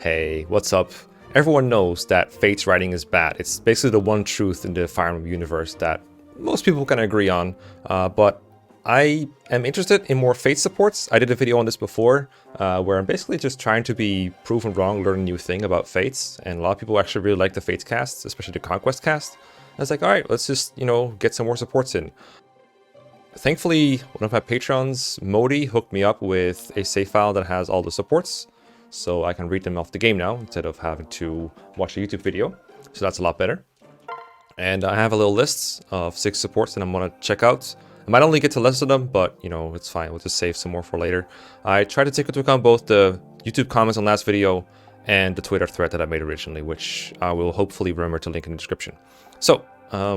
Hey, what's up? Everyone knows that Fate's writing is bad. It's basically the one truth in the Fire Emblem universe that most people can agree on, but I am interested in more Fate supports. I did a video on this before, where I'm basically just trying to be proven wrong, learn a new thing about Fates, and a lot of people actually really like the Fates cast, especially the Conquest cast. I was like, alright, let's just, get some more supports in. Thankfully, one of my patrons, Modi, hooked me up with a save file that has all the supports, so I can read them off the game now, instead of having to watch a YouTube video. So that's a lot better. And I have a little list of 6 supports that I'm going to check out. I might only get to less of them, but, it's fine. We'll just save some more for later. I tried to take into account both the YouTube comments on last video and the Twitter thread that I made originally, which I will hopefully remember to link in the description. So,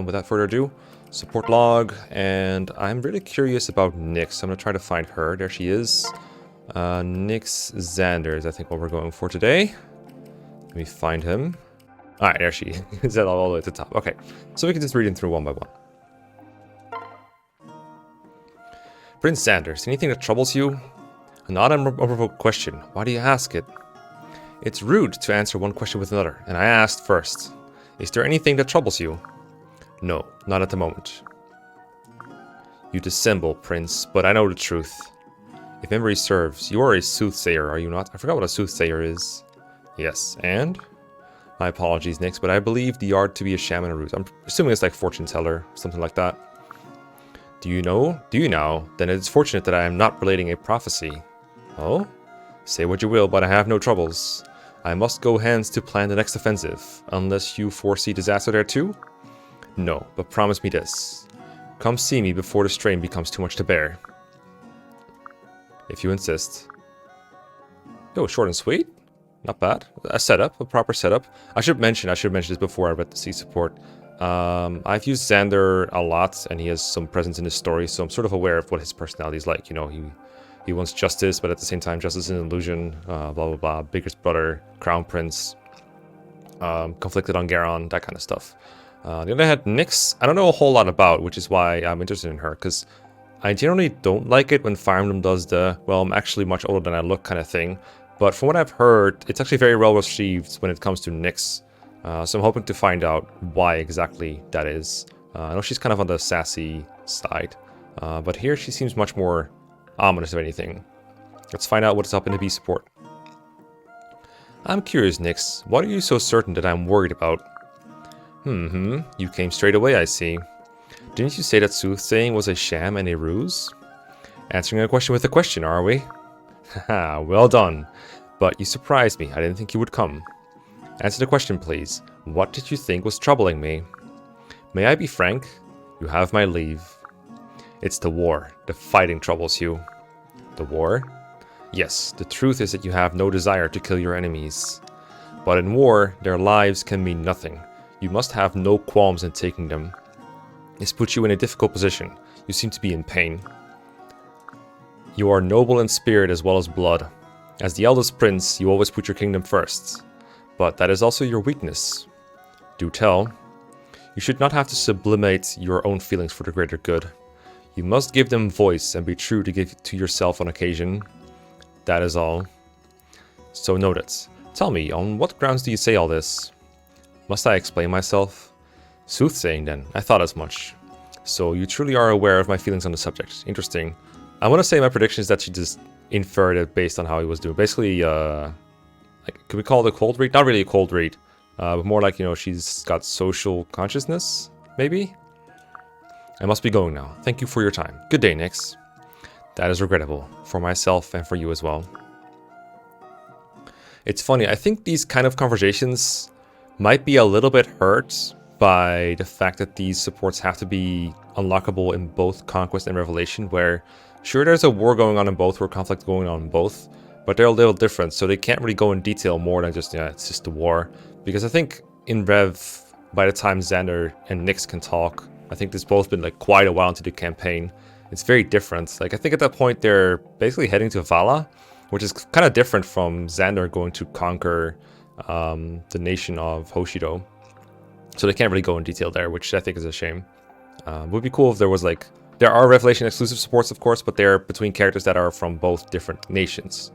without further ado, support log, and I'm really curious about Nyx. I'm going to try to find her. There she is. Nyx Xander is, I think, what we're going for today. Let me find him. Alright, there she is. All the way at the top. Okay, so we can just read them through one by one. Prince Xander, is anything that troubles you? Not an unprovoked question. Why do you ask it? It's rude to answer one question with another, and I asked first. Is there anything that troubles you? No, not at the moment. You dissemble, Prince, but I know the truth. If memory serves, you are a soothsayer, are you not? I forgot what a soothsayer is. Yes, and? My apologies, Nyx, but I believe the art to be a shaman or root. I'm assuming it's like fortune teller, something like that. Do you know? Do you now? Then it is fortunate that I am not relating a prophecy. Oh? Say what you will, but I have no troubles. I must go hence to plan the next offensive, unless you foresee disaster there too? No, but promise me this. Come see me before the strain becomes too much to bear. If you insist. Oh, short and sweet? Not bad. A setup, a proper setup. I should mention this before I read the C support. I've used Xander a lot, and he has some presence in the story, so I'm sort of aware of what his personality is like. He wants justice, but at the same time, justice is an illusion. Blah blah blah. Biggest brother, crown prince, conflicted on Garon, that kind of stuff. The other hand, Nyx, I don't know a whole lot about, which is why I'm interested in her, because I generally don't like it when Fire Emblem does the, well, I'm actually much older than I look kind of thing. But from what I've heard, it's actually very well received when it comes to Nyx. So I'm hoping to find out why exactly that is. I know she's kind of on the sassy side, but here she seems much more ominous of anything. Let's find out what's up in the B support. I'm curious, Nyx. What are you so certain that I'm worried about? You came straight away, I see. Didn't you say that soothsaying was a sham and a ruse? Answering a question with a question, are we? Haha, well done. But you surprised me. I didn't think you would come. Answer the question, please. What did you think was troubling me? May I be frank? You have my leave. It's the war. The fighting troubles you. The war? Yes, the truth is that you have no desire to kill your enemies. But in war, their lives can mean nothing. You must have no qualms in taking them. This puts you in a difficult position. You seem to be in pain. You are noble in spirit as well as blood. As the eldest prince, you always put your kingdom first. But that is also your weakness. Do tell. You should not have to sublimate your own feelings for the greater good. You must give them voice and be true to yourself on occasion. That is all. So note it. Tell me, on what grounds do you say all this? Must I explain myself? Soothsaying then, I thought as much. So you truly are aware of my feelings on the subject. Interesting. I want to say my prediction is that she just inferred it based on how he was doing. Basically, could we call it a cold read? Not really a cold read, but more like, she's got social consciousness, maybe? I must be going now. Thank you for your time. Good day, Nyx. That is regrettable, for myself and for you as well. It's funny, I think these kind of conversations might be a little bit hurt by the fact that these supports have to be unlockable in both Conquest and Revelation, where sure there's a war going on in both, or conflict going on in both, but they're a little different, so they can't really go in detail more than just, it's just a war. Because I think in Rev, by the time Xander and Nyx can talk, I think it's both been like quite a while into the campaign. It's very different. Like, I think at that point they're basically heading to Vala, which is kind of different from Xander going to conquer the nation of Hoshido. So they can't really go in detail there, which I think is a shame. Would be cool if there was like... There are Revelation exclusive supports, of course, but they're between characters that are from both different nations.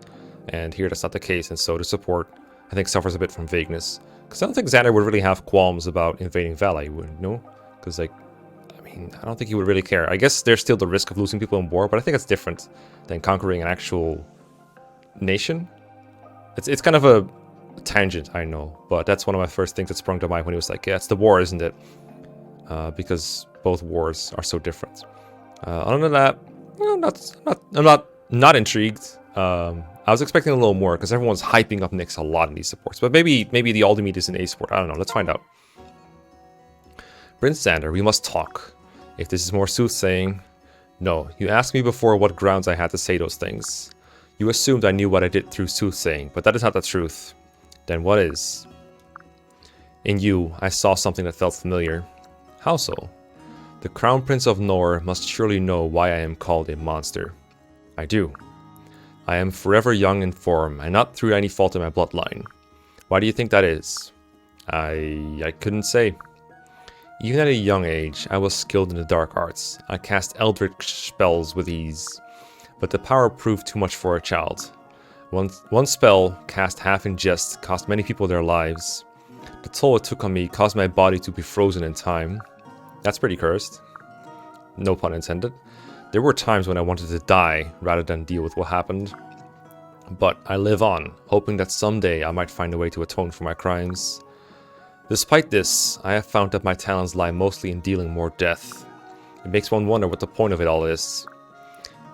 And here that's not the case, and so the support I think suffers a bit from vagueness. Because I don't think Xander would really have qualms about invading Valais, would no? Because, like, I mean, I don't think he would really care. I guess there's still the risk of losing people in war, but I think it's different than conquering an actual nation. It's kind of a tangent, I know, but that's one of my first things that sprung to mind when he was like, yeah, it's the war, isn't it? Because both wars are so different. Other than that, I'm not intrigued. I was expecting a little more because everyone's hyping up Nyx a lot in these supports, but maybe the Aldemir is an A support. I don't know. Let's find out. Prince Xander, we must talk. If this is more soothsaying, no. You asked me before what grounds I had to say those things. You assumed I knew what I did through soothsaying, but that is not the truth. Then what is? In you, I saw something that felt familiar. How so? The Crown Prince of Nor must surely know why I am called a monster. I do. I am forever young in form, and not through any fault in my bloodline. Why do you think that is? I couldn't say. Even at a young age, I was skilled in the dark arts. I cast eldritch spells with ease, but the power proved too much for a child. One spell, cast half in jest, cost many people their lives. The toll it took on me caused my body to be frozen in time. That's pretty cursed. No pun intended. There were times when I wanted to die rather than deal with what happened. But I live on, hoping that someday I might find a way to atone for my crimes. Despite this, I have found that my talents lie mostly in dealing more death. It makes one wonder what the point of it all is.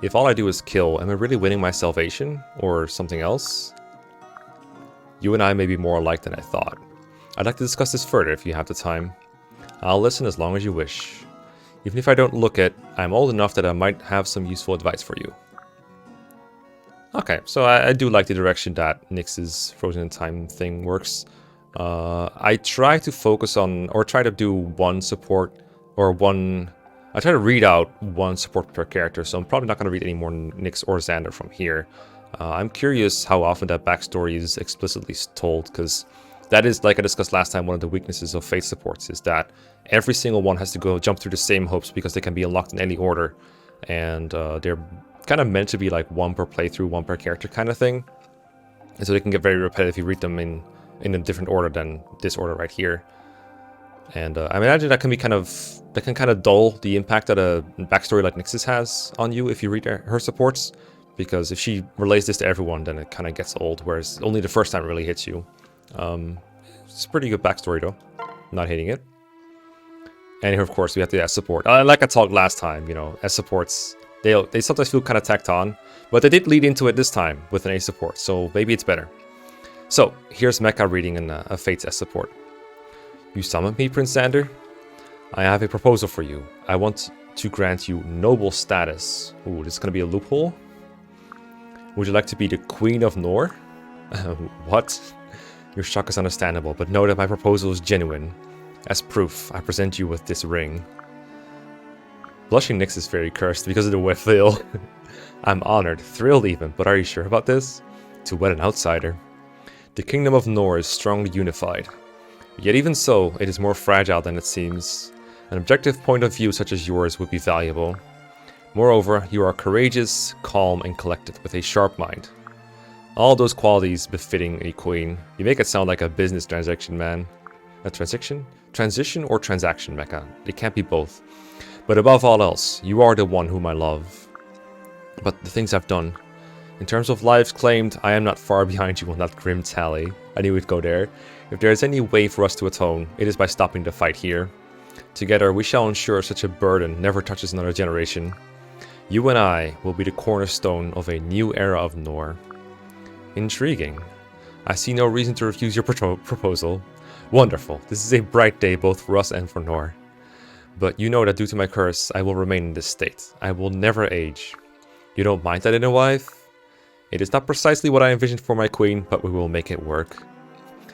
If all I do is kill, am I really winning my salvation? Or something else? You and I may be more alike than I thought. I'd like to discuss this further if you have the time. I'll listen as long as you wish. Even if I don't look it, I'm old enough that I might have some useful advice for you. Okay, so I do like the direction that Nyx's Frozen in Time thing works. I try to focus on, or try to do one support, or one... I try to read out one support per character, so I'm probably not going to read any more Nyx or Xander from here. I'm curious how often that backstory is explicitly told, because that is, like I discussed last time, one of the weaknesses of Fate supports, is that every single one has to go jump through the same hoops because they can be unlocked in any order. And they're kind of meant to be like one per playthrough, one per character kind of thing. And so they can get very repetitive if you read them in a different order than this order right here. And I imagine that can be kind of dull the impact that a backstory like Nyx's has on you if you read her supports. Because if she relays this to everyone, then it kind of gets old, whereas only the first time it really hits you. It's a pretty good backstory though. Not hating it. And here, of course, we have the S support. Like I talked last time, you know, S supports, they sometimes feel kind of tacked on, but they did lead into it this time with an A support, so maybe it's better. So, here's Mecha reading a Fate's S support. You summoned me, Prince Xander? I have a proposal for you. I want to grant you noble status. Ooh, this is going to be a loophole. Would you like to be the Queen of Nor? What? Your shock is understandable, but know that my proposal is genuine. As proof, I present you with this ring. Blushing Nyx is very cursed because of the wet veil. I'm honored, thrilled even, but are you sure about this? To wed an outsider. The kingdom of Nor is strongly unified. Yet even so, it is more fragile than it seems. An objective point of view such as yours would be valuable. Moreover, you are courageous, calm, and collected, with a sharp mind. All those qualities befitting a queen. You make it sound like a business transaction, man. A transaction? Transition or transaction, Mecha? It can't be both. But above all else, you are the one whom I love. But the things I've done. In terms of lives claimed, I am not far behind you on that grim tally. I knew we'd go there. If there is any way for us to atone, it is by stopping the fight here. Together, we shall ensure such a burden never touches another generation. You and I will be the cornerstone of a new era of Nor. Intriguing. I see no reason to refuse your proposal. Wonderful. This is a bright day both for us and for Nor. But you know that due to my curse, I will remain in this state. I will never age. You don't mind that in a wife? It is not precisely what I envisioned for my queen, but we will make it work.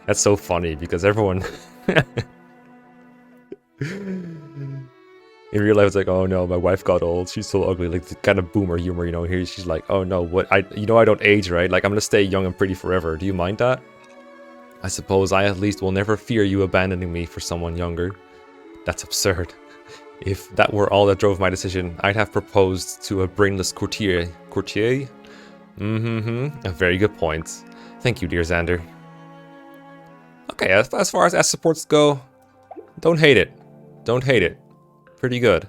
That's so funny, because everyone... In real life, it's like, oh no, my wife got old. She's so ugly. Like, the kind of boomer humor, you know. Here, she's like, oh no, what? I don't age, right? Like, I'm gonna stay young and pretty forever. Do you mind that? I suppose I at least will never fear you abandoning me for someone younger. That's absurd. If that were all that drove my decision, I'd have proposed to a brainless courtier. Courtier? A very good point. Thank you, dear Xander. Okay, as far as supports go, don't hate it. Don't hate it. Pretty good.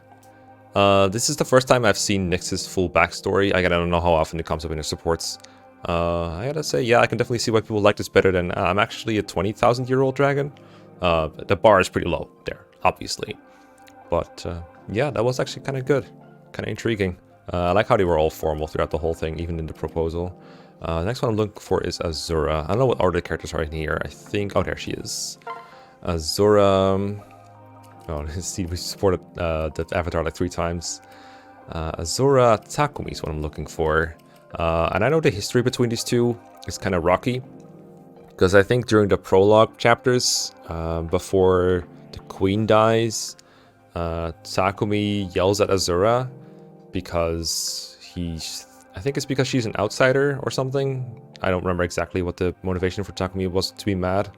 This is the first time I've seen Nyx's full backstory. I don't know how often it comes up in the supports. I gotta say, yeah, I can definitely see why people like this better than... I'm actually a 20,000-year-old dragon. The bar is pretty low there, obviously. But, yeah, that was actually kind of good. Kind of intriguing. I like how they were all formal throughout the whole thing, even in the proposal. The next one I'm looking for is Azura. I don't know what order the characters are in here. I think... Oh, there she is. Azura... Oh, see, we supported the avatar like 3 times. Azura Takumi is what I'm looking for. And I know the history between these two is kind of rocky. Because I think during the prologue chapters, before the queen dies, Takumi yells at Azura because I think it's because she's an outsider or something. I don't remember exactly what the motivation for Takumi was to be mad.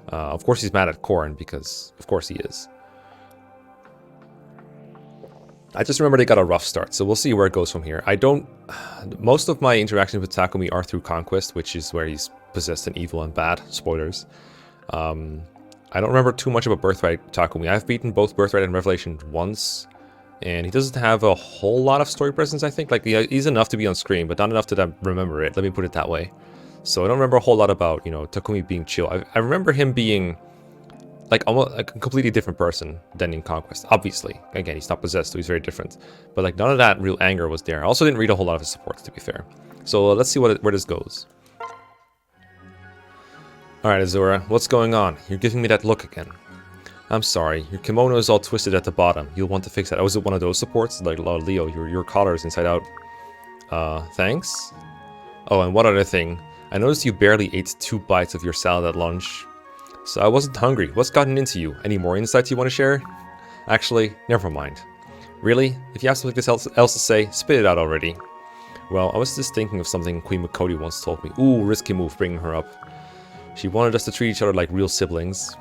Of course he's mad at Korn, because of course he is. I just remember they got a rough start, so we'll see where it goes from here. Most of my interactions with Takumi are through Conquest, which is where he's possessed and evil and bad. Spoilers. I don't remember too much about Birthright Takumi. I've beaten both Birthright and Revelation once, and he doesn't have a whole lot of story presence, I think. Like, he's enough to be on screen, but not enough to remember it. Let me put it that way. So I don't remember a whole lot about, Takumi being chill. I remember him being... like almost like a completely different person than in Conquest. Obviously, again, he's not possessed, so he's very different. But like none of that real anger was there. I also didn't read a whole lot of his supports, to be fair. So let's see where this goes. All right, Azura, what's going on? You're giving me that look again. I'm sorry, your kimono is all twisted at the bottom. You'll want to fix that. Oh, was it one of those supports? Like, Leo, your collar is inside out. Thanks. Oh, and one other thing. I noticed you barely ate 2 bites of your salad at lunch. So I wasn't hungry. What's gotten into you? Any more insights you want to share? Actually, never mind. Really? If you have something else to say, spit it out already. Well, I was just thinking of something Queen Makoti once told me. Ooh, risky move bringing her up. She wanted us to treat each other like real siblings.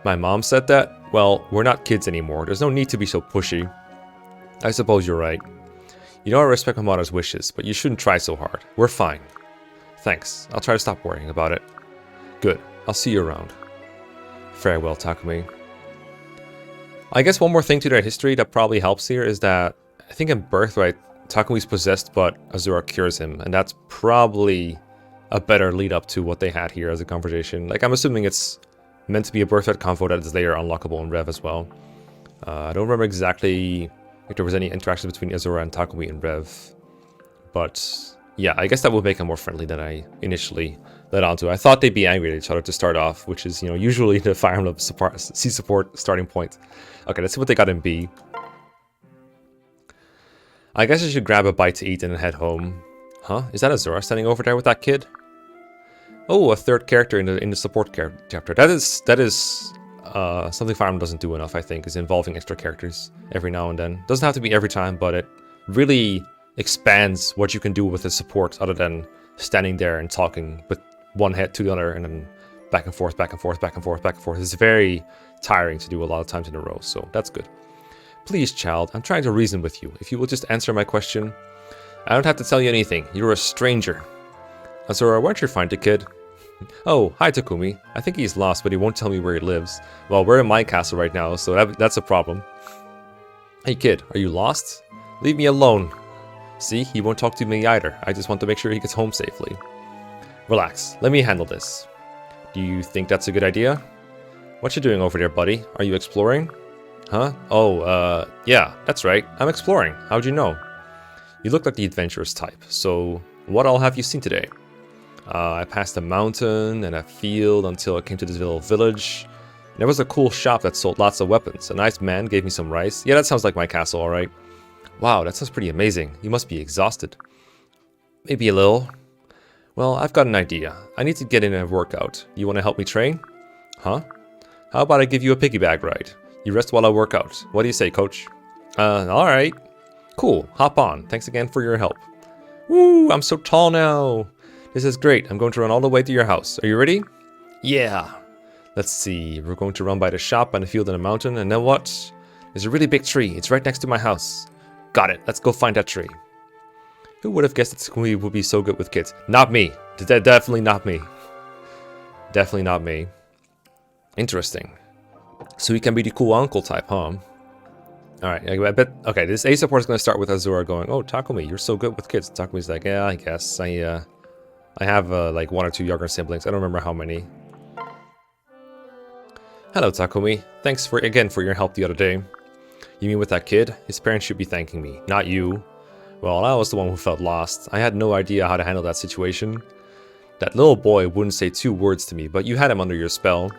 My mom said that? Well, we're not kids anymore. There's no need to be so pushy. I suppose you're right. You know I respect my mother's wishes, but you shouldn't try so hard. We're fine. Thanks. I'll try to stop worrying about it. Good. I'll see you around. Farewell, Takumi. I guess one more thing to their history that probably helps here is that I think in Birthright, Takumi's possessed, but Azura cures him, and that's probably a better lead up to what they had here as a conversation. Like, I'm assuming it's meant to be a Birthright convo that is later unlockable in Rev as well. I don't remember exactly if there was any interaction between Azura and Takumi in Rev, but yeah, I guess that would make them more friendly than I initially led on to. I thought they'd be angry at each other to start off, which is, usually the Fire Emblem C support starting point. Okay, let's see what they got in B. I guess I should grab a bite to eat and then head home. Huh? Is that Azura standing over there with that kid? Oh, a third character in the support chapter. That is something Fire Emblem doesn't do enough, I think, is involving extra characters every now and then. Doesn't have to be every time, but it really expands what you can do with the support other than standing there and talking with one head to the other and then back and forth, back and forth, back and forth, back and forth. It's very tiring to do a lot of times in a row, so that's good. Please, child, I'm trying to reason with you. If you will just answer my question. I don't have to tell you anything. You're a stranger. Azura, why don't you find the kid? Oh, hi Takumi. I think he's lost, but he won't tell me where he lives. Well, we're in my castle right now, so that's a problem. Hey kid, are you lost? Leave me alone. See, he won't talk to me either. I just want to make sure he gets home safely. Relax, let me handle this. Do you think that's a good idea? What you doing over there, buddy? Are you exploring? Huh? Oh, yeah, that's right. I'm exploring. How'd you know? You look like the adventurous type, so what all have you seen today? I passed a mountain and a field until I came to this little village. There was a cool shop that sold lots of weapons. A nice man gave me some rice. Yeah, that sounds like my castle, alright. Wow, that sounds pretty amazing. You must be exhausted. Maybe a little. Well, I've got an idea. I need to get in a workout. You want to help me train? Huh? How about I give you a piggyback ride? You rest while I work out. What do you say, coach? Alright. Cool, hop on. Thanks again for your help. Woo, I'm so tall now. This is great. I'm going to run all the way to your house. Are you ready? Yeah. Let's see. We're going to run by the shop and the field and the mountain. And then what? There's a really big tree. It's right next to my house. Got it. Let's go find that tree. Who would have guessed that Takumi would be so good with kids? Not me. Definitely not me. Definitely not me. Interesting. So he can be the cool uncle type, huh? Alright, I bet... Okay, this A support is going to start with Azura going, "Oh, Takumi, you're so good with kids." Takumi's like, "Yeah, I guess. I have, like, 1 or 2 younger siblings. I don't remember how many." "Hello, Takumi. Thanks again for your help the other day." "You mean with that kid? His parents should be thanking me, not you." "Well, I was the one who felt lost. I had no idea how to handle that situation. That little boy wouldn't say 2 words to me, but you had him under your spell."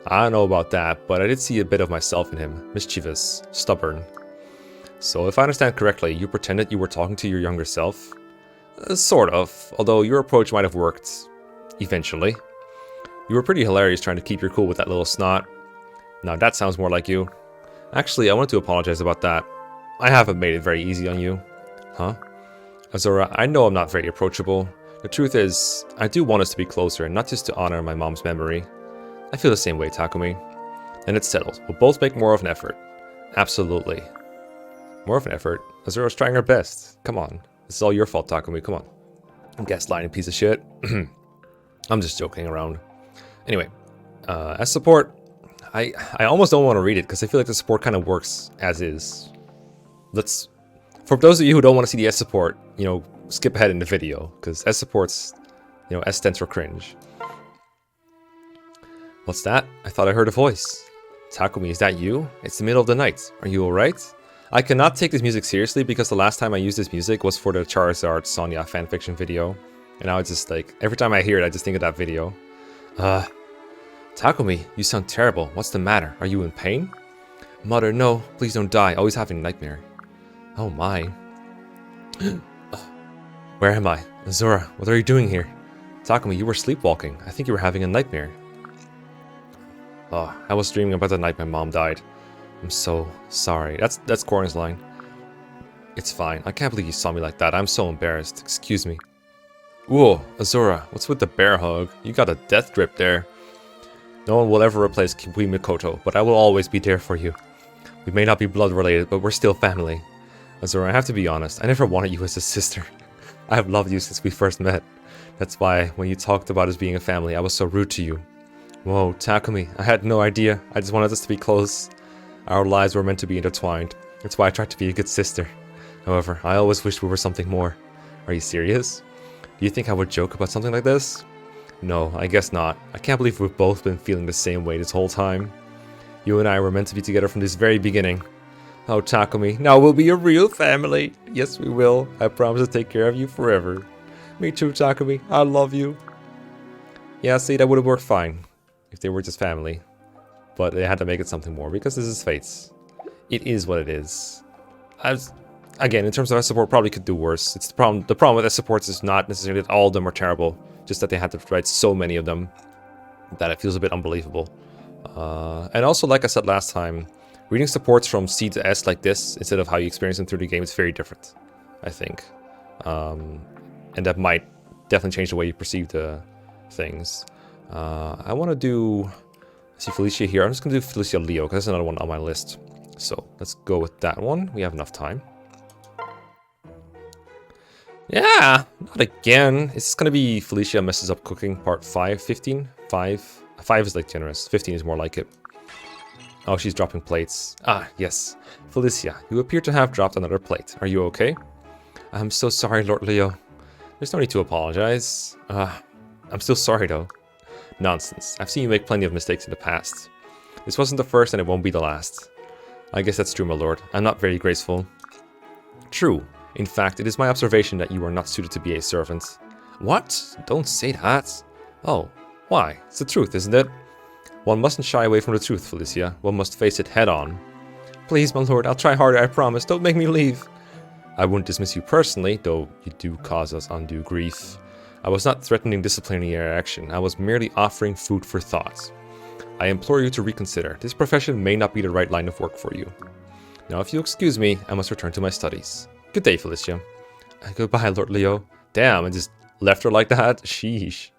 "I don't know about that, but I did see a bit of myself in him. Mischievous, stubborn." "So if I understand correctly, you pretended you were talking to your younger self?" Sort of, although your approach might have worked. Eventually. You were pretty hilarious trying to keep your cool with that little snot. Now that sounds more like you. Actually, I wanted to apologize about that. I haven't made it very easy on you." "Huh?" "Azura, I know I'm not very approachable. The truth is, I do want us to be closer, not just to honor my mom's memory." "I feel the same way, Takumi." "Then it's settled. We'll both make more of an effort." "Absolutely." More of an effort? Azura's trying her best. Come on. This is all your fault, Takumi. Come on. I'm gaslighting, piece of shit. I'm just joking around. Anyway, as support, I almost don't want to read it because I feel like the support kind of works as is. For those of you who don't want to see the S support, skip ahead in the video because S support's, S stands for cringe. "What's that? I thought I heard a voice." "Takumi, is that you? It's the middle of the night. Are you alright?" I cannot take this music seriously because the last time I used this music was for the Charizard Sonya fanfiction video. And now it's just like, every time I hear it, I just think of that video. "Takumi, you sound terrible. What's the matter? Are you in pain?" "Mother, no. Please don't die. Always having a nightmare." "Oh my." "Where am I? Azura, what are you doing here?" "Takumi, you were sleepwalking. I think you were having a nightmare." "Oh, I was dreaming about the night my mom died. I'm so sorry." That's Corn's line. "It's fine. I can't believe you saw me like that. I'm so embarrassed. Excuse me." "Whoa, Azura, what's with the bear hug? You got a death grip there." "No one will ever replace Kiwi Mikoto, but I will always be there for you. We may not be blood related, but we're still family." "Azura, I have to be honest. I never wanted you as a sister. I have loved you since we first met. That's why, when you talked about us being a family, I was so rude to you." "Whoa, Takumi, I had no idea. I just wanted us to be close. Our lives were meant to be intertwined. That's why I tried to be a good sister. However, I always wished we were something more." "Are you serious? Do you think I would joke about something like this?" "No, I guess not. I can't believe we've both been feeling the same way this whole time. You and I were meant to be together from this very beginning." "Oh, Takumi, now we'll be a real family." "Yes, we will. I promise to take care of you forever." "Me too, Takumi. I love you." Yeah, see, that would have worked fine if they were just family. But they had to make it something more because this is Fates. It is what it is. Again, in terms of S support, probably could do worse. It's the problem. The problem with S supports is not necessarily that all of them are terrible, just that they had to write so many of them that it feels a bit unbelievable. And also, like I said last time, reading supports from C to S like this instead of how you experience them through the game is very different, I think. And that might definitely change the way you perceive the things. I want to do... see Felicia here. I'm just going to do Felicia Leo because that's another one on my list. So let's go with that one. We have enough time. Yeah, not again. It's going to be Felicia messes up cooking part 5, 15. 5 is like generous. 15 is more like it. Oh, she's dropping plates. Ah, yes. Felicia, you appear to have dropped another plate. Are you okay? I'm so sorry, Lord Leo. There's no need to apologize. I'm still sorry though. Nonsense. I've seen you make plenty of mistakes in the past. This wasn't the first and it won't be the last. I guess that's true, my lord. I'm not very graceful. True. In fact, it is my observation that you are not suited to be a servant. What? Don't say that. Oh, why? It's the truth, isn't it? One mustn't shy away from the truth, Felicia. One must face it head on. Please, my lord, I'll try harder, I promise. Don't make me leave. I wouldn't dismiss you personally, though you do cause us undue grief. I was not threatening disciplinary action. I was merely offering food for thought. I implore you to reconsider. This profession may not be the right line of work for you. Now, if you'll excuse me, I must return to my studies. Good day, Felicia. Goodbye, Lord Leo. Damn, I just left her like that? Sheesh.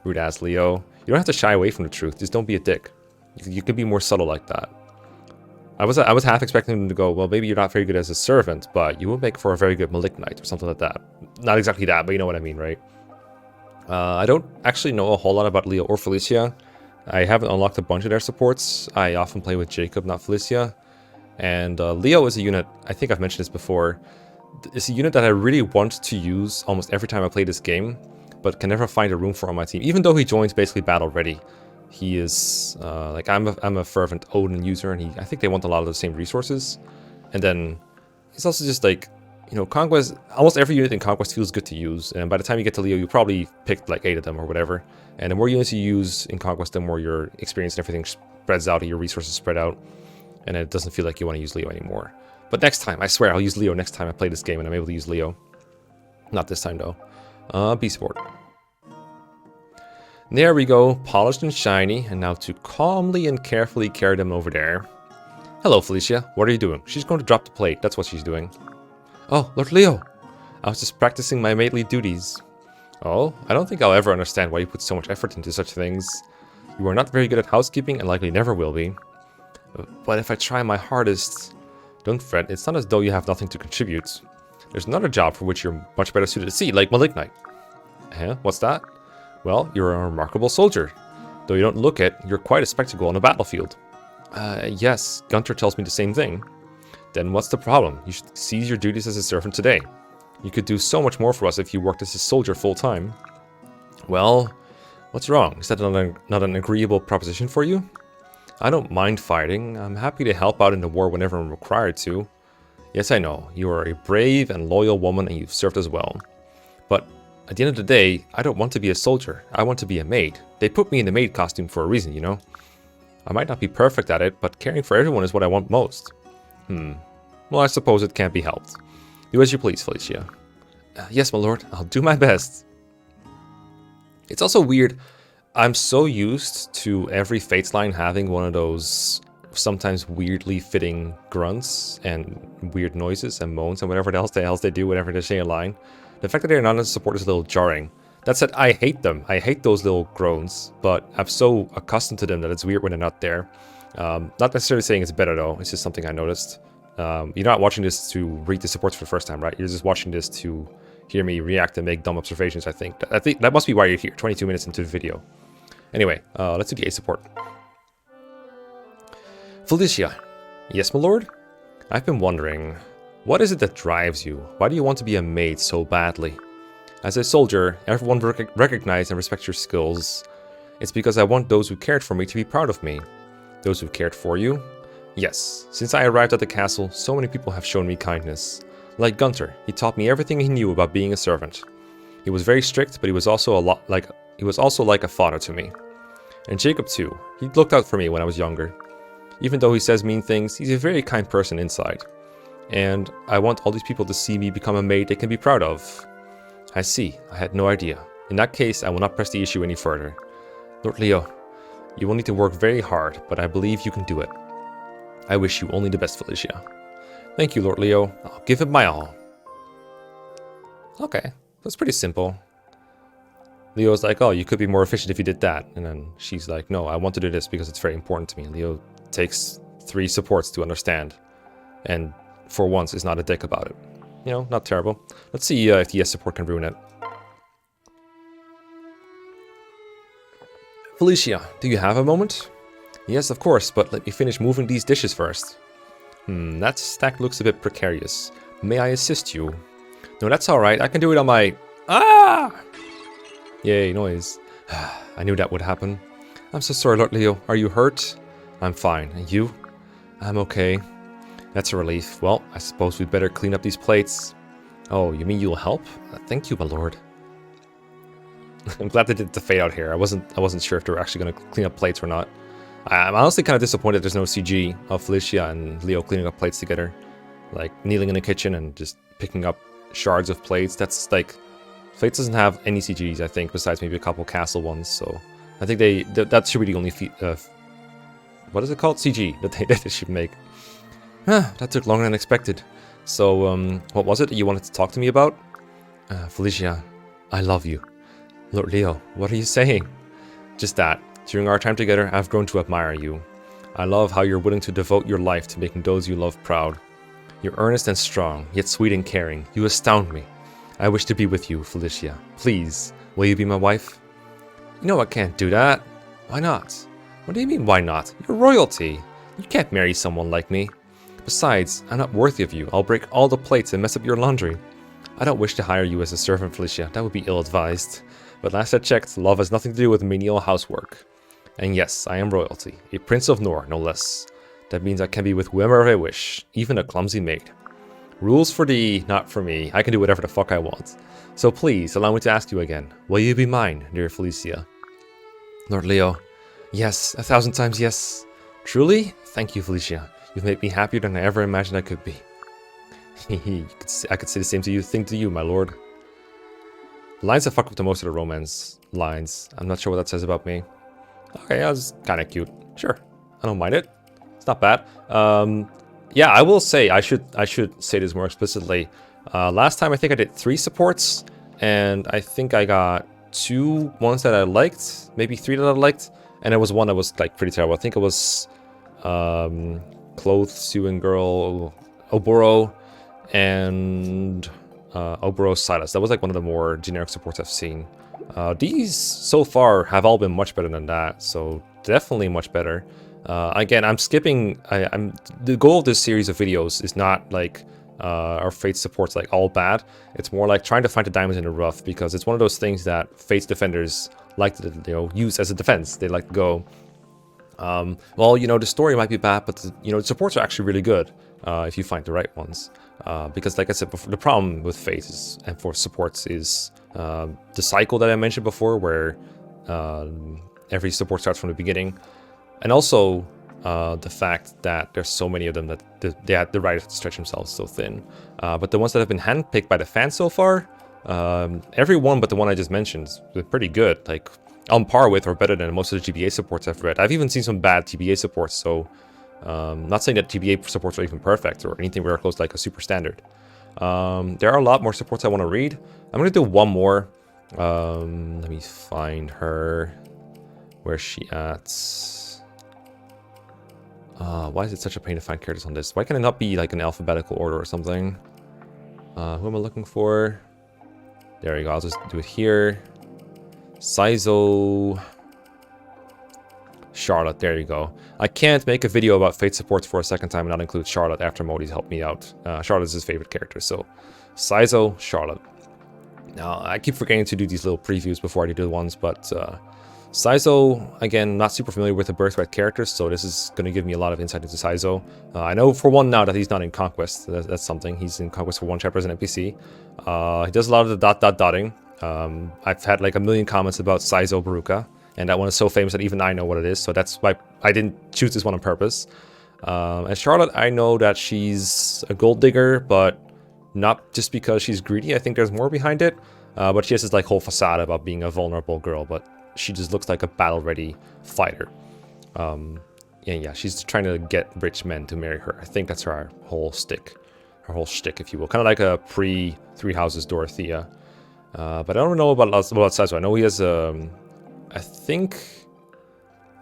Rude ass Leo. You don't have to shy away from the truth. Just don't be a dick. You can be more subtle like that. I was half expecting him to go, well, maybe you're not very good as a servant, but you would make for a very good malignite or something like that. Not exactly that, but you know what I mean, right? I don't actually know a whole lot about Leo or Felicia. I haven't unlocked a bunch of their supports. I often play with Jacob, not Felicia. And Leo is a unit, I think I've mentioned this before, it's a unit that I really want to use almost every time I play this game, but can never find a room for on my team, even though he joins basically battle ready. He is, like, I'm a fervent Odin user, and I think they want a lot of the same resources. And then, it's also just like, you know, Conquest, almost every unit in Conquest feels good to use, and by the time you get to Leo, you probably picked like 8 of them or whatever. And the more units you use in Conquest, the more your experience and everything spreads out, and your resources spread out, and it doesn't feel like you want to use Leo anymore. But next time, I swear, I'll use Leo next time I play this game, and I'm able to use Leo. Not this time, though. Beast Board. There we go, polished and shiny, and now to calmly and carefully carry them over there. Hello, Felicia. What are you doing? She's going to drop the plate. That's what she's doing. Oh, Lord Leo. I was just practicing my mately duties. Oh, I don't think I'll ever understand why you put so much effort into such things. You are not very good at housekeeping and likely never will be. But if I try my hardest... Don't fret, it's not as though you have nothing to contribute. There's another job for which you're much better suited to see, like Malignite. Huh? What's that? Well, you're a remarkable soldier. Though you don't look it, you're quite a spectacle on the battlefield. Yes, Gunter tells me the same thing. Then what's the problem? You should seize your duties as a servant today. You could do so much more for us if you worked as a soldier full-time. Well, what's wrong? Is that not an agreeable proposition for you? I don't mind fighting. I'm happy to help out in the war whenever I'm required to. Yes, I know. You are a brave and loyal woman and you've served as well. But at the end of the day, I don't want to be a soldier. I want to be a maid. They put me in the maid costume for a reason, you know? I might not be perfect at it, but caring for everyone is what I want most. Well, I suppose it can't be helped. Do as you please, Felicia. Yes, my lord. I'll do my best. It's also weird. I'm so used to every Fates line having one of those sometimes weirdly fitting grunts and weird noises and moans and whatever else they do whenever they say a line. The fact that they're not in support is a little jarring. That said, I hate them. I hate those little groans, but I'm so accustomed to them that it's weird when they're not there. Not necessarily saying it's better though, it's just something I noticed. You're not watching this to read the supports for the first time, right? You're just watching this to hear me react and make dumb observations, I think. That must be why you're here, 22 minutes into the video. Anyway, let's do the A support. Felicia. Yes, my lord? I've been wondering, what is it that drives you? Why do you want to be a maid so badly? As a soldier, everyone recognize and respect your skills. It's because I want those who cared for me to be proud of me. Those who cared for you? Yes, since I arrived at the castle, so many people have shown me kindness. Like Gunter, he taught me everything he knew about being a servant. He was very strict, but he was also like a father to me. And Jacob too. He looked out for me when I was younger. Even though he says mean things, he's a very kind person inside. And I want all these people to see me become a maid they can be proud of. I see. I had no idea. In that case, I will not press the issue any further. Lord Leo, you will need to work very hard, but I believe you can do it. I wish you only the best, Felicia. Thank you, Lord Leo. I'll give it my all. Okay, that's pretty simple. Leo's like, oh, you could be more efficient if you did that. And then she's like, no, I want to do this because it's very important to me. And Leo takes 3 supports to understand. And for once is not a dick about it. You know, not terrible. Let's see if the yes support can ruin it. Felicia, do you have a moment? Yes, of course, but let me finish moving these dishes first. That stack looks a bit precarious. May I assist you? No, that's alright. I can do it on my... Ah! Yay, noise. I knew that would happen. I'm so sorry, Lord Leo. Are you hurt? I'm fine. And you? I'm okay. That's a relief. Well, I suppose we'd better clean up these plates. Oh, you mean you'll help? Thank you, my lord. I'm glad they did the fade out here. I wasn't sure if they were actually going to clean up plates or not. I'm honestly kind of disappointed there's no CG of Felicia and Leo cleaning up plates together. Like, kneeling in the kitchen and just picking up shards of plates. That's like... Fates doesn't have any CGs, I think, besides maybe a couple castle ones, so... I think that should be the only... what is it called? CG that they should make. That took longer than expected. So, what was it that you wanted to talk to me about? Felicia, I love you. Lord Leo, what are you saying? Just that. During our time together, I've grown to admire you. I love how you're willing to devote your life to making those you love proud. You're earnest and strong, yet sweet and caring. You astound me. I wish to be with you, Felicia. Please, will you be my wife? You know I can't do that. Why not? What do you mean, why not? You're royalty. You can't marry someone like me. Besides, I'm not worthy of you. I'll break all the plates and mess up your laundry. I don't wish to hire you as a servant, Felicia. That would be ill-advised. But last I checked, love has nothing to do with menial housework. And yes, I am royalty. A prince of Nor, no less. That means I can be with whoever I wish, even a clumsy maid. Rules for thee, not for me. I can do whatever the fuck I want. So please, allow me to ask you again. Will you be mine, dear Felicia? Lord Leo. Yes, 1,000 times yes. Truly? Thank you, Felicia. You've made me happier than I ever imagined I could be. I could say the same thing to you, my lord. The lines that fuck up to most of the romance lines. I'm not sure what that says about me. Okay, that was kind of cute. Sure, I don't mind it. It's not bad. Yeah, I will say I should say this more explicitly. Last time I think I did 3 supports, and I think I got 2 ones that I liked, maybe 3 that I liked, and there was one that was like pretty terrible. I think it was Clothes Sewing Girl Oboro and Oboro Silas. That was like one of the more generic supports I've seen. These so far have all been much better than that, so definitely much better. Again, I'm skipping. The goal of this series of videos is not like our Fate supports like all bad. It's more like trying to find the diamonds in the rough, because it's one of those things that Fate's defenders like to use as a defense. They like to go, well, the story might be bad, but the supports are actually really good if you find the right ones. Because like I said before, the problem with Fate is, and for supports is the cycle that I mentioned before, where every support starts from the beginning. And also the fact that there's so many of them that they had the right to stretch themselves so thin. But the ones that have been handpicked by the fans so far, every one but the one I just mentioned has been pretty good. Like on par with or better than most of the GBA supports I've read. I've even seen some bad GBA supports, so not saying that GBA supports are even perfect or anything very close like a super standard. There are a lot more supports I want to read. I'm going to do one more. Let me find her. Where's she at? Why is it such a pain to find characters on this? Why can it not be like an alphabetical order or something? Who am I looking for? There you go, I'll just do it here. Saizo. Charlotte, there you go. I can't make a video about Fate supports for a second time and not include Charlotte after Modi's helped me out. Charlotte is his favorite character, so Saizo, Charlotte. Now, I keep forgetting to do these little previews before I do the ones, but Saizo, again, not super familiar with the Birthright characters, so this is going to give me a lot of insight into Saizo. I know for one now that he's not in Conquest. That's something. He's in Conquest for one chapter as an NPC. He does a lot of the dotting. I've had like a million comments about Saizo Baruka, and that one is so famous that even I know what it is, so that's why I didn't choose this one on purpose. And Charlotte, I know that she's a gold digger, but not just because she's greedy. I think there's more behind it. But she has this like whole facade about being a vulnerable girl, but she just looks like a battle-ready fighter. Yeah, she's trying to get rich men to marry her. I think that's her whole shtick, if you will. Kind of like a pre-Three Houses Dorothea. But I don't know about Saizo. I know he has I think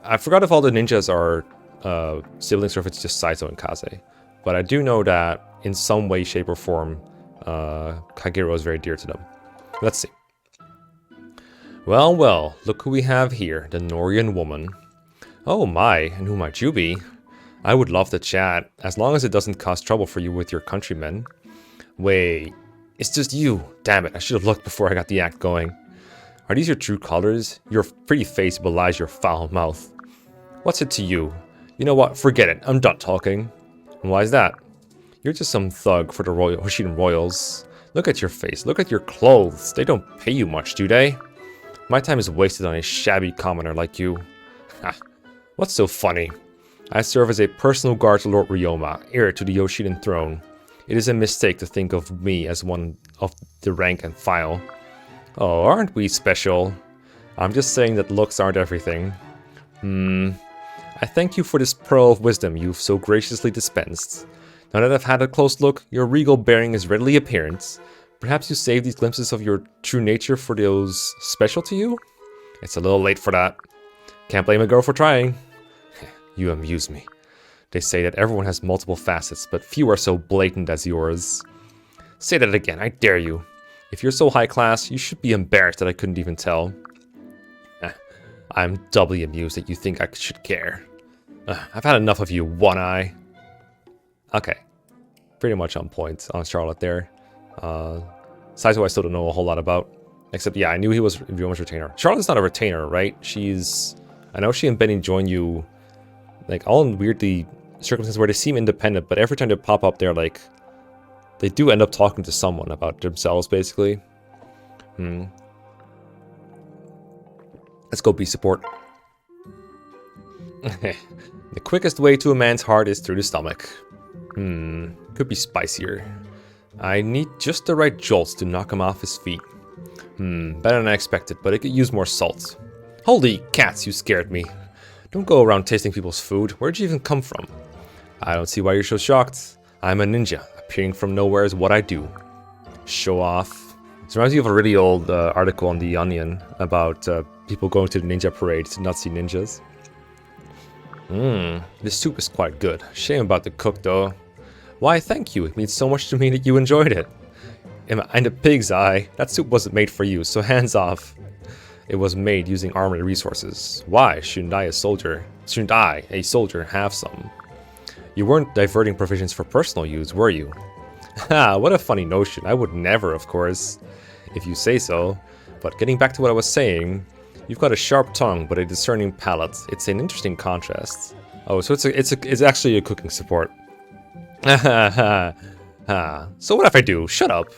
I forgot if all the ninjas are siblings or if it's just Saizo and Kaze. But I do know that in some way, shape, or form, Kagero is very dear to them. Let's see. Well, well, look who we have here, the Norian woman. Oh my, and who might you be? I would love to chat, as long as it doesn't cause trouble for you with your countrymen. Wait, it's just you. Damn it, I should have looked before I got the act going. Are these your true colors? Your pretty face belies your foul mouth. What's it to you? You know what, forget it, I'm done talking. And why is that? You're just some thug for the Hoshidan Royals. Look at your face, look at your clothes. They don't pay you much, do they? My time is wasted on a shabby commoner like you. Ha, what's so funny? I serve as a personal guard to Lord Ryoma, heir to the Yoshidan throne. It is a mistake to think of me as one of the rank and file. Oh, aren't we special? I'm just saying that looks aren't everything. I thank you for this pearl of wisdom you've so graciously dispensed. Now that I've had a close look, your regal bearing is readily apparent. Perhaps you save these glimpses of your true nature for those special to you? It's a little late for that. Can't blame a girl for trying. You amuse me. They say that everyone has multiple facets, but few are so blatant as yours. Say that again, I dare you. If you're so high class, you should be embarrassed that I couldn't even tell. I'm doubly amused that you think I should care. I've had enough of you, One Eye. Okay. Pretty much on point on Charlotte there. Saizo I still don't know a whole lot about. Except, yeah, I knew he was Ryoma's retainer. Charlotte's not a retainer, right? I know she and Benny join you, like, all in weirdly circumstances where they seem independent, but every time they pop up, they're like, they do end up talking to someone about themselves, basically. Let's go be support. The quickest way to a man's heart is through the stomach. Could be spicier. I need just the right jolts to knock him off his feet. Better than I expected, but it could use more salt. Holy cats, you scared me. Don't go around tasting people's food. Where'd you even come from? I don't see why you're so shocked. I'm a ninja. Appearing from nowhere is what I do. Show off. This reminds me of a really old article on The Onion about people going to the ninja parade to not see ninjas. This soup is quite good. Shame about the cook, though. Why, thank you. It means so much to me that you enjoyed it. And a pig's eye. That soup wasn't made for you, so hands off. It was made using armored resources. Why shouldn't I, a soldier, have some? You weren't diverting provisions for personal use, were you? Ha, what a funny notion. I would never, of course, if you say so. But getting back to what I was saying, you've got a sharp tongue, but a discerning palate. It's an interesting contrast. Oh, so it's actually a cooking support. Ha. So what if I do? Shut up.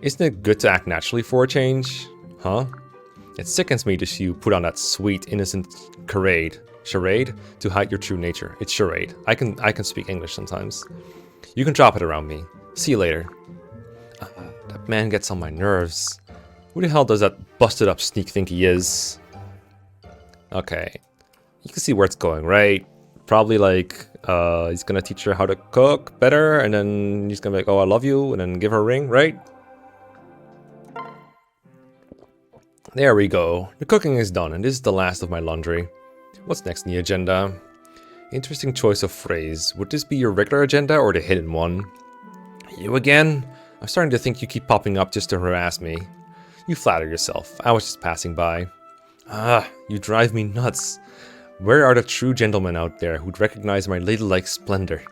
Isn't it good to act naturally for a change? Huh? It sickens me to see you put on that sweet, innocent charade to hide your true nature. It's charade. I can speak English sometimes. You can drop it around me. See you later. That man gets on my nerves. Who the hell does that busted up sneak think he is? Okay. You can see where it's going, right? Probably like, he's gonna teach her how to cook better, and then he's gonna be like, oh, I love you, and then give her a ring, right? There we go. The cooking is done, and this is the last of my laundry. What's next in the agenda? Interesting choice of phrase. Would this be your regular agenda or the hidden one? You again? I'm starting to think you keep popping up just to harass me. You flatter yourself. I was just passing by. You drive me nuts. Where are the true gentlemen out there who'd recognize my ladylike splendor?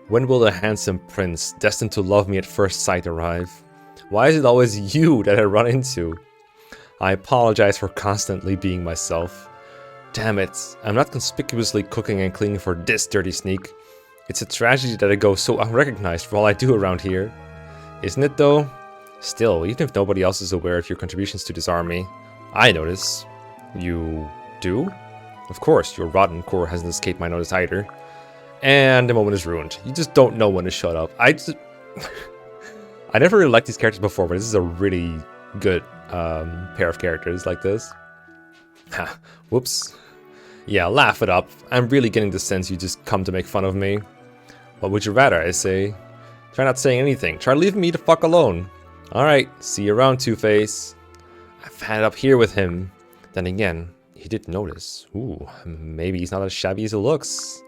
When will the handsome prince, destined to love me at first sight, arrive? Why is it always you that I run into? I apologize for constantly being myself. Damn it, I'm not conspicuously cooking and cleaning for this dirty sneak. It's a tragedy that I go so unrecognized for all I do around here. Isn't it though? Still, even if nobody else is aware of your contributions to this army, I notice. You do? Of course, your rotten core hasn't escaped my notice either. And the moment is ruined. You just don't know when to shut up. I never really liked these characters before, but this is a really good pair of characters like this. Ha, whoops. Yeah, laugh it up. I'm really getting the sense you just come to make fun of me. What would you rather, I say? Try not saying anything. Try leaving me the fuck alone. Alright, see you around, Two-Face. I've had it up here with him. Then again, he did notice. Ooh, maybe he's not as shabby as he looks.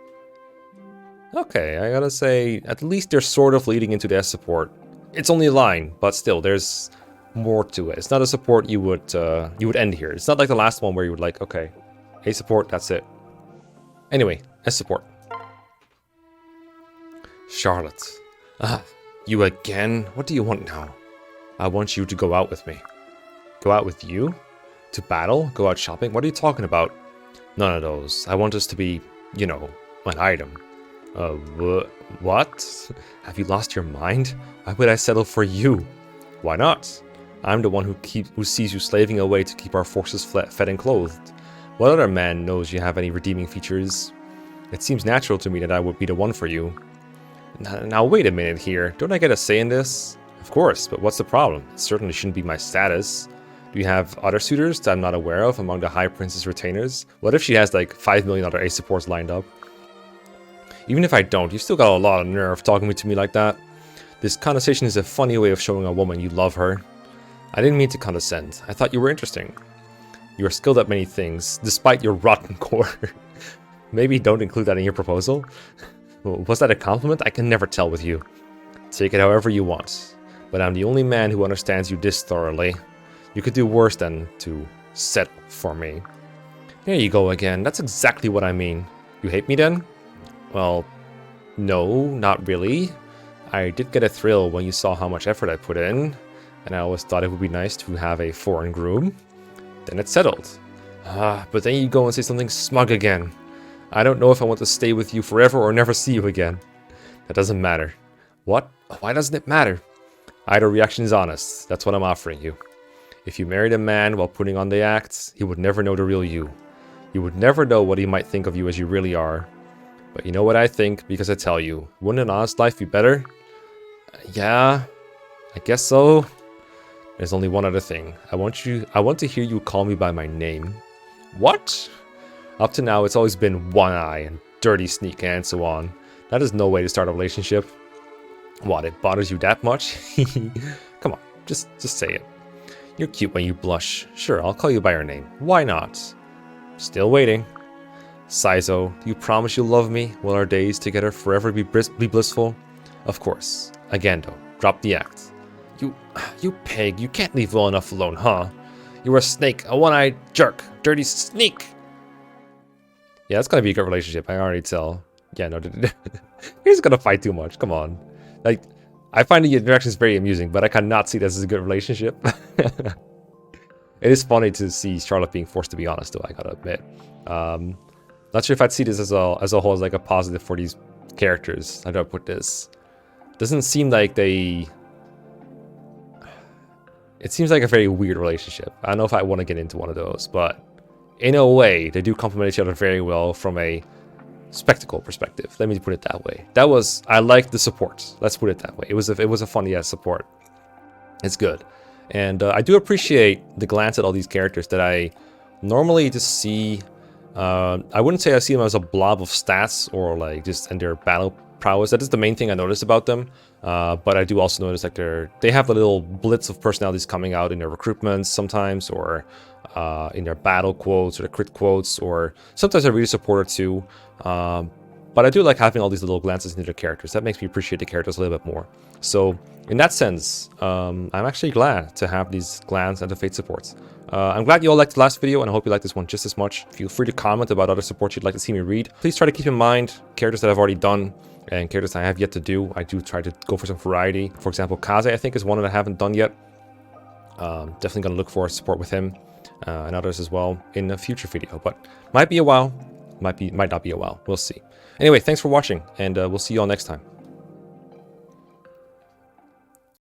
Okay, I gotta say, at least they're sort of leading into their support. It's only a line, but still, there's more to it. It's not a support you would end here. It's not like the last one where you would like, okay, a support, that's it. Anyway, a support. Charlotte. You again? What do you want now? I want you to go out with me. Go out with you? To battle? Go out shopping? What are you talking about? None of those. I want us to be, you know, an item. What? Have you lost your mind? Why would I settle for you? Why not? I'm the one who sees you slaving away to keep our forces fed and clothed. What other man knows you have any redeeming features? It seems natural to me that I would be the one for you. Now wait a minute here. Don't I get a say in this? Of course, but what's the problem? It certainly shouldn't be my status. Do you have other suitors that I'm not aware of among the High Princess retainers? What if she has like 5 million other ace supports lined up? Even if I don't, you've still got a lot of nerve talking to me like that. This condescension is a funny way of showing a woman you love her. I didn't mean to condescend. I thought you were interesting. You are skilled at many things, despite your rotten core. Maybe don't include that in your proposal. Was that a compliment? I can never tell with you. Take it however you want. But I'm the only man who understands you this thoroughly. You could do worse than to settle for me. There you go again. That's exactly what I mean. You hate me then? Well, no, not really. I did get a thrill when you saw how much effort I put in, and I always thought it would be nice to have a foreign groom. Then it's settled. But then you go and say something smug again. I don't know if I want to stay with you forever or never see you again. That doesn't matter. What? Why doesn't it matter? Either reaction is honest. That's what I'm offering you. If you married a man while putting on the act, he would never know the real you. You would never know what he might think of you as you really are. But you know what I think, because I tell you. Wouldn't an honest life be better? Yeah, I guess so. There's only one other thing. I want to hear you call me by my name. What? Up to now, it's always been One Eye and Dirty Sneak and so on. That is no way to start a relationship. What, it bothers you that much? Come on, just say it. You're cute when you blush. Sure, I'll call you by your name. Why not? Still waiting. Saizo, do you promise you'll love me? Will our days together forever be blissful? Of course. Again though, drop the act. You pig, you can't leave well enough alone, huh? You're a snake, a one-eyed jerk, dirty sneak. Yeah, that's gonna be a good relationship, I already tell. Yeah, no, he's gonna fight too much, come on. Like, I find the interactions very amusing, but I cannot see this as a good relationship. It is funny to see Charlotte being forced to be honest, though, I gotta admit. Not sure if I'd see this as a whole as like a positive for these characters. How do I put this? Doesn't seem like they... It seems like a very weird relationship. I don't know if I want to get into one of those, but in a way, they do complement each other very well from a spectacle perspective. Let me put it that way. I liked the support. Let's put it that way. It was a funny ass support. It's good. And I do appreciate the glance at all these characters that I normally just see. I wouldn't say I see them as a blob of stats or like just in their battle prowess. That is the main thing I noticed about them. But I do also notice like they have a little blitz of personalities coming out in their recruitments sometimes, or in their battle quotes or the crit quotes, or sometimes I really support it too. But I do like having all these little glances into the characters. That makes me appreciate the characters a little bit more. So in that sense, I'm actually glad to have these glances and the Fate supports. I'm glad you all liked the last video, and I hope you liked this one just as much. Feel free to comment about other supports you'd like to see me read. Please try to keep in mind characters that I've already done and characters I have yet to do. I do try to go for some variety. For example, Kaze, I think, is one that I haven't done yet. Definitely going to look for support with him and others as well in a future video. But might be a while, might not be a while. We'll see. Anyway, thanks for watching, and we'll see you all next time.